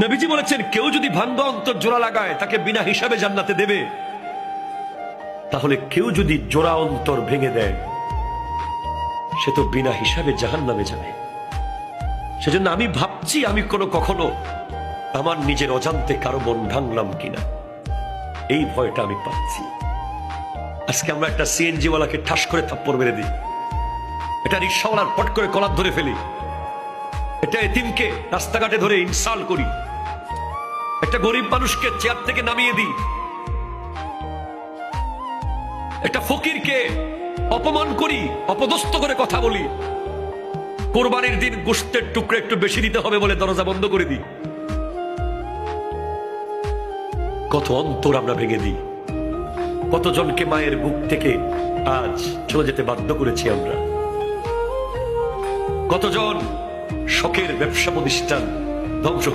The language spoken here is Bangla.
নবীজি বলেছেন, কেউ যদি ভাঙ্গা অন্তর জোড়া লাগায় তাকে বিনা হিসাবে জান্নাতে দেবে। তাহলে কেউ যদি জোড়া অন্তর ভেঙে দেয় সে তো বিনা হিসাবে জাহান্নামে যাবে। সেজন্য আমি ভাবছি আমি কখনো আমার নিজের অজান্তে কারো মন ভাঙলাম কিনা, এই ভয়টা আমি পাচ্ছি। আজকে আমরা একটা সিএনজি ওয়ালাকে ঠাস করে থাপ্পড় মেরে দিই, এটা রিক্সাওয়ালার পট করে কলার ধরে ফেলি, এটা এতিমকে রাস্তাঘাটে ধরে ইনসাল্ট করি, একটা গরিব মানুষকে চেয়ার থেকে নামিয়ে দিই, একটা ফকিরকে অপমান করি, অপদস্থ করে কথা বলি, কোরবানির দিন গোশতের টুকরো একটু বেশি দিতে হবে বলে দরজা বন্ধ করে দিই। কত অন্তর আমরা ভেঙে দিই, কতজনকে মায়ের বুক থেকে আজ চলে যেতে বাধ্য করেছি আমরা, কতজন শখের ব্যবসা প্রতিষ্ঠান ধ্বংস